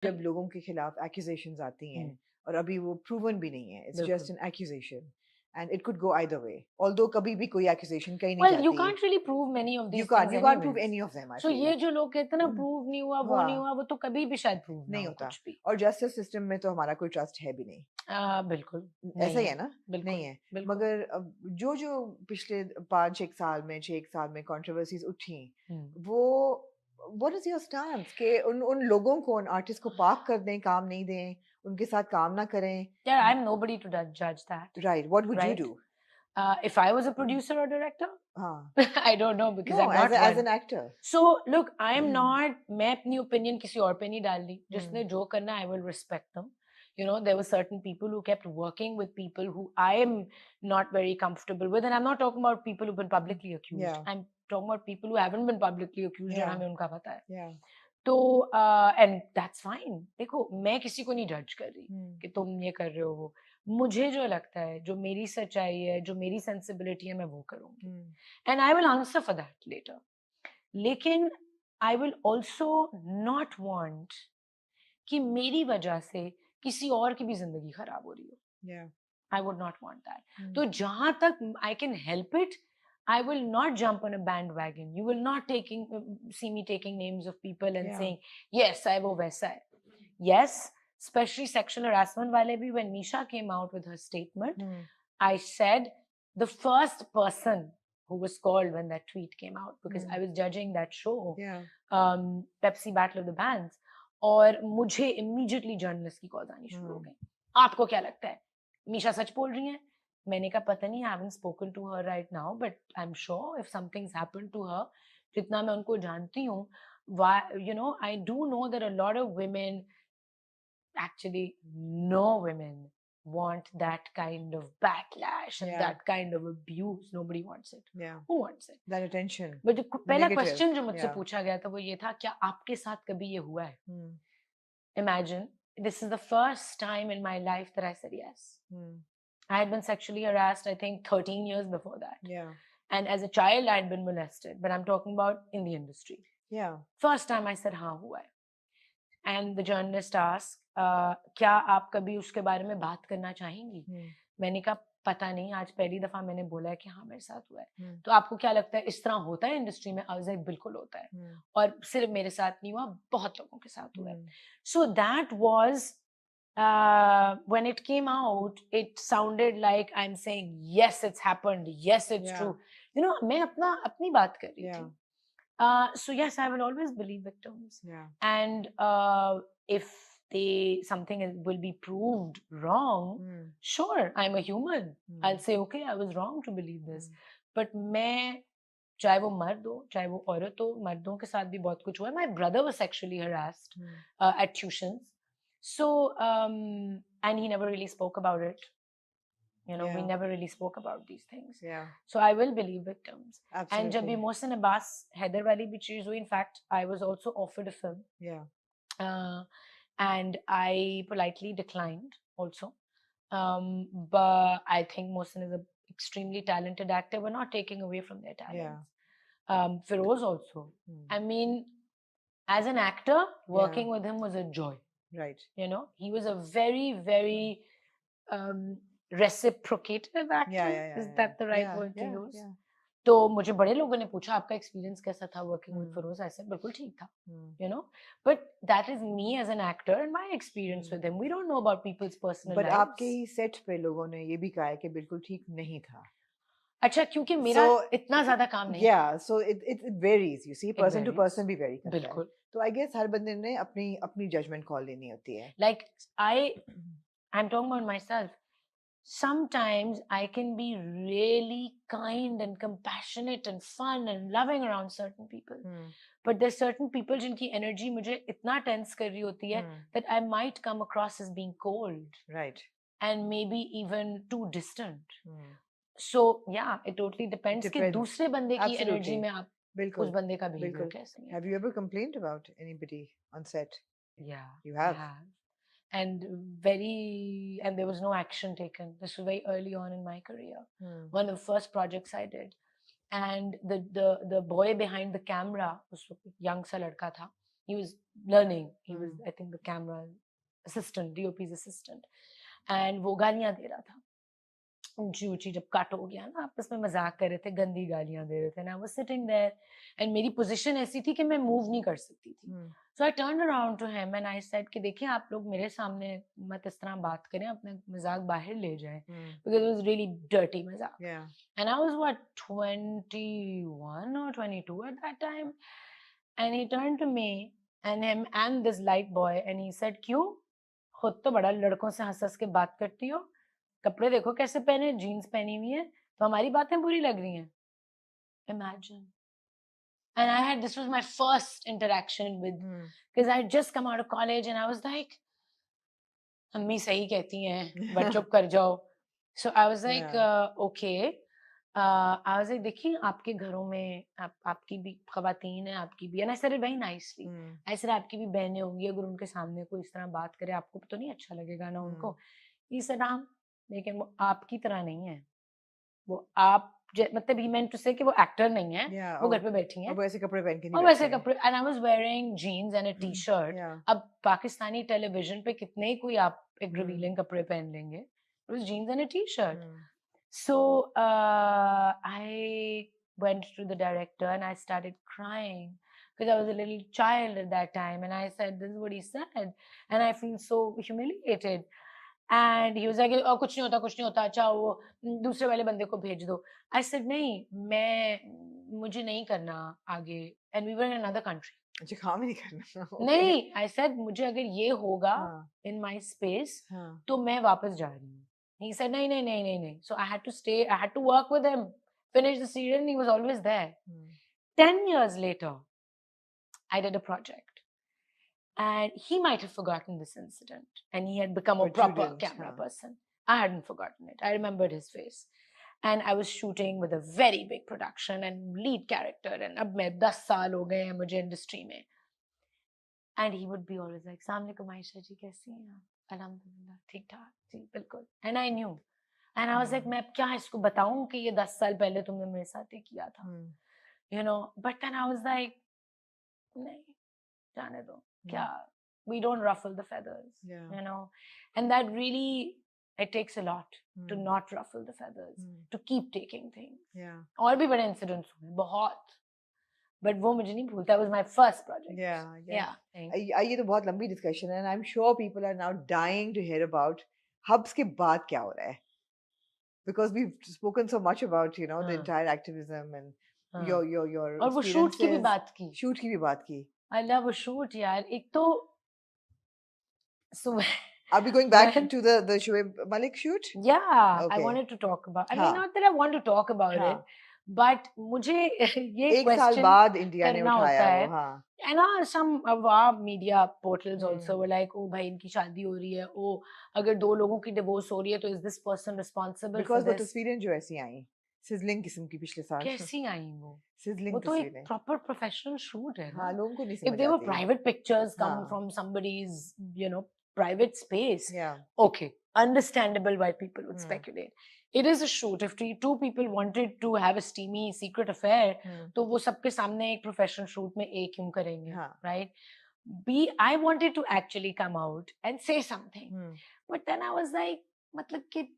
जब लोगों के खिलाफ accusations आती हैं और अभी वो proven भी नहीं है, it's बिल्कुल। just an accusation and it could go either way. Although कभी भी कोई accusation कहीं नहीं Well, you जाती, can't really prove many of you these can't things you can't prove anyways. any of them. I So feel ये जो लोग कहते हैं ना prove नहीं हुआ, वो नहीं हाँ हुआ, वो तो कभी भी शायद prove ना नहीं हो होता कुछ भी। और justice system में तो हमारा कोई trust है भी नहीं, बिल्कुल ऐसा नहीं ही है, है ना, बिल्कुल नहीं है। बिल्कुल। मगर अब जो जो पिछले 5-6 साल में 6 साल में controversies उठी, वो what is your stance कि उन लोगों को, उन आर्टिस्ट को पार्क कर दें, काम नहीं दें, उनके साथ काम ना करें? Yeah, I'm nobody to judge that. Right, what would you Right? do? If I was a producer or director, हाँ, I don't know because no, I'm not as one. an actor. So look, I am not. मैं अपनी opinion किसी और पे नहीं डाल रही. जिसने जो करना, I will respect them. You know, there were certain people who kept working with people who I am not very comfortable with, and I'm not talking about people who've been publicly accused. Yeah. I'm talking about people who haven't been publicly accused और Yeah. हमें उनका पता है. Yeah. तो and that's fine. देखो, मैं किसी को नहीं जज कर रही कि तुम ये कर रहे हो वो. मुझे जो लगता है, जो मेरी सच्चाई है, जो मेरी सेंसिबिलिटी है, मैं वो करूंगी. And I will answer for that later. लेकिन I will also not want कि मेरी वजह से किसी और की भी जिंदगी खराब हो रही हो. Yeah. I would not want that. तो जहां तक I can help it, I will not jump on a bandwagon. You will not see me taking names of people and saying, yes, I वो वैसा है. Yes, especially sexual harassment wale bhi, when Nisha came out with her statement, I said the first person who was called when that tweet came out, because I was judging that show, Pepsi Battle of the Bands, और मुझे immediately journalist की calls आनी शुरू हो गई. आपको क्या लगता है? मीशा सच बोल रही हैं? मैंने कहा पता नहीं, I haven't spoken to her right now, but I'm sure if something's happened to her, जितना मैं उनको जानती हूँ, you know, I do know that a lot of women, actually no women want that kind of backlash and that kind of abuse. Nobody wants it. Who wants it? That attention. But the पहला Negative. question जो मुझसे पूछा गया था वो ये था, क्या आपके साथ कभी ये हुआ है? Imagine, this is the first time in my life that I said yes. I had been sexually harassed, I think 13 years before that. And as a child, I had been molested, but I'm talking about in the industry. First time I said, हाँ हुआ है. And the journalist asked, क्या आप कभी उसके बारे में बात करना चाहेंगी? मैंने कहा पता नहीं, आज पहली दफा मैंने बोला है कि हाँ मेरे साथ हुआ है. तो आपको क्या लगता है इस तरह होता है इंडस्ट्री में? आई बिल्कुल होता है. और सिर्फ मेरे साथ नहीं हुआ, बहुत लोगों के साथ हुआ है. So that was when it came out, it sounded like I'm saying yes, it's happened, yes, it's true. You know, मैं अपनी बात कर रही थी. So yes, I will always believe victims. And if something will be proved wrong, sure, I'm a human. I'll say, okay, I was wrong to believe this. But मैं, चाहे वो मर्द हो, चाहे वो औरत हो, मर्दों के साथ भी बहुत कुछ हुआ है. My brother was sexually harassed at tuitions. So, and he never really spoke about it. You know, we never really spoke about these things. So I will believe victims. Absolutely. And जब ये मोहसिन अब्बास हैदर वाली भी चीज हुई, in fact, I was also offered a film. And I politely declined also. But I think Mohsin is an extremely talented actor. We're not taking away from their talents. Feroz also. I mean, as an actor, working with him was a joy. Right. You know, he was a very, very reciprocative actor. Is that the right word to use? तो मुझे बड़े लोगों ने पूछा आपका experience कैसा था working with Firoz. I said बिल्कुल ठीक था. You know, but that is me as an actor and my experience with him. We don't know about people's personal lives. But आपके ही सेट पे लोगों ने ये भी कहा है कि बिल्कुल ठीक नहीं था. अच्छा, क्योंकि मेरा इतना ज्यादा काम नहीं. So it varies. You see, person to person भी vary करता है. बिल्कुल. तो I guess हर बंदे ने अपनी judgment call लेनी होती है. Like I'm talking about myself. Sometimes I can be really kind and compassionate and fun and loving around certain people. But there's certain people जिनकी energy मुझे इतना tense कर रही होती है that I might come across as being cold. Right. And maybe even too distant. So yeah, it totally depends कि दूसरे बंदे की energy में आप उस बंदे का behavior कैसे है. Have you ever complained about anybody on set? Yeah. You have? I have. And there was no action taken. This was very early on in my career. One of the first projects I did. And the boy behind the camera, उस young सा लड़का था, he was learning. He was, I think, the camera assistant, DOP's assistant. And वो गालियां दे रहा था, ऊंची ऊंची, जब कट हो गया ना, आपस में मजाक कर रहे थे, गंदी गालियां दे रहे थे. And I was sitting there, and मेरी पोजीशन ऐसी थी कि मैं मूव नहीं कर सकती थी. So I turned around to him and I said कि देखिए, आप लोग मेरे सामने मत इस तरह बात करें, अपना मजाक बाहर ले जाएं, because it was really dirty मजाक. And I was what, 21 or 22 at that time. And he turned to me and him and this light boy and he said, क्यों खुद तो बड़ा लड़कों से हंस हंस के बात करती हो, कपड़े देखो कैसे पहने, जीन्स पहनी हुई है, तो हमारी बातें बुरी लग रही हैं. Imagine. And I had, this was my first interaction with, because I had just come out of college and I was like, अम्मी सही कहती हैं, बट चुप कर जाओ. So I was like, okay. I was like, देखिए, आपके घरों में आपकी भी खवातीन है, आपकी भी, and I said it very nicely. I said, आपकी भी बहनें होंगी, अगर उनके सामने कोई इस तरह बात करे, आपको तो नहीं अच्छा लगेगा ना उनको. He said, हाँ, लेकिन वो आपकी तरह नहीं है, वो आप मतलब he meant to say कि वो एक्टर नहीं है, वो घर पे बैठी हैं, वैसे कपड़े पहन के नहीं और वैसे कपड़े. And I was wearing jeans and a t-shirt. अब पाकिस्तानी टेलीविजन पे कितने ही कोई आप एक रिवीलिंग कपड़े पहन लेंगे. It was jeans and a t-shirt. So I went to the director and I started crying because I was a little child at that time, and I said, this is what he said, and I feel so humiliated. And he was like, oh, कुछ नहीं होता, अच्छा वो दूसरे वाले बंदे को भेज दो. I said, नहीं, मुझे नहीं करना आगे. And we were in another country. अच्छा, काम ही नहीं करना. नहीं, I said, मुझे अगर ये होगा in my space, तो मैं वापस जा रही हूँ. He said, नहीं. So I had to stay, I had to work with him, finish the serial, and he was always there. 10 years later, I did a project. And he might have forgotten this incident, and he had become a proper camera person. I hadn't forgotten it. I remembered his face. And I was shooting with a very big production and lead character. And अब मैं 10 साल हो गए हैं मुझे industry में. And he would be always like, "Assalamu alaikum, Ayesha ji, कैसी हैं आप? Alhamdulillah, ठीक ठाक, जी बिल्कुल." And I knew. And I was like, मैं क्या इसको बताऊं कि ये 10 साल पहले तुमने मेरे साथ ये किया था, you know? But then I was like, नहीं, जाने दो. We don't ruffle the feathers, you know, and that really, it takes a lot to not ruffle the feathers, to keep taking things. और भी बड़े incidents हुए बहुत, but वो मुझे नहीं भूलता. It was my first project. ये तो बहुत लंबी discussion है, and I'm sure people are now dying to hear about hubs के बाद क्या हो रहा है, because we've spoken so much about, you know, the entire activism and your और वो shoot की भी बात की. shoot की भी बात की. I love a shoot, यार. एक तो so are we going back to the Shoaib Malik shoot? Yeah, okay. I wanted to talk about. I mean, not that I want to talk about it, but मुझे ये question एक साल बाद India ने उठाया वो. And some of our media portals also were like, oh भाई इनकी शादी हो रही है, oh अगर 2 लोगों की divorce हो रही है तो is this person responsible because for this? वो तस्वीरें जो ऐसी आई sizzling किस्म की पिछले साल. कैसी आई वो? sizzling वो तो एक proper professional shoot है ना. लोगों को नहीं समझ आती. If they were private pictures come from somebody's, you know, private space, okay, understandable why people would speculate. It is a shoot. If 2 people wanted to have a steamy secret affair, तो वो सबके सामने एक professional shoot में एक क्यों करेंगे, right? I wanted to actually come out and say something, but then I was like, मतलब कि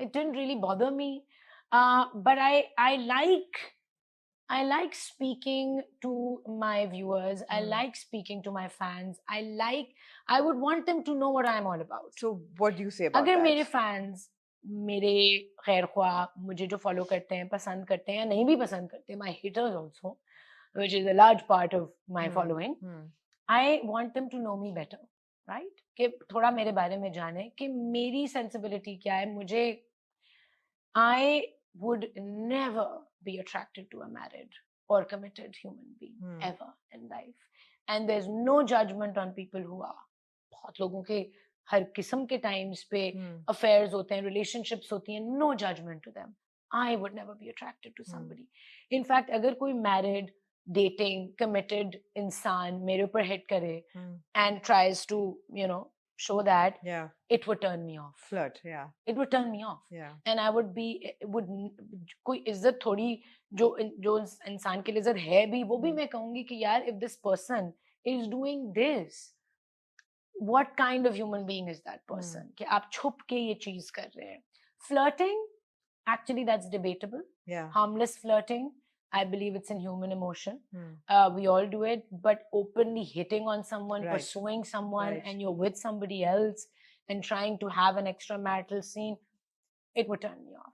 it didn't really bother me, but I like speaking to my viewers. I like speaking to my fans. I would want them to know what I'm all about. So what do you say about अगर that? मेरे fans, मेरे खैर ख्वाह, मुझे जो follow करते हैं, पसंद करते हैं या नहीं भी पसंद करते, my haters also, which is a large part of my following, I want them to know me better, right? कि थोड़ा मेरे बारे में जाने, कि मेरी sensibility क्या है. I would never be attracted to a married or committed human being ever in life. And there's no judgment on people who are. बहुत लोगों के हर किस्म के times पे affairs होते हैं, relationships होती हैं, no judgment to them. I would never be attracted to somebody. In fact, अगर कोई married, dating, committed इंसान मेरे ऊपर hit करे and tries to, you know, show that, Yeah. it would turn me off. Flirt, yeah. It would turn me off. Yeah. And I would be, कोई इज्जत थोड़ी जो इंसान के लिए इज्जत है भी, वो भी मैं कहूंगी कि यार, if this person is doing this, what kind of human being is that person? कि आप छुप के ये चीज कर रहे हैं. Flirting, actually that's debatable. Yeah. Harmless flirting, I believe it's in human emotion. We all do it, but openly hitting on someone, Right. pursuing someone, Right. and you're with somebody else and trying to have an extramarital scene, it would turn me off.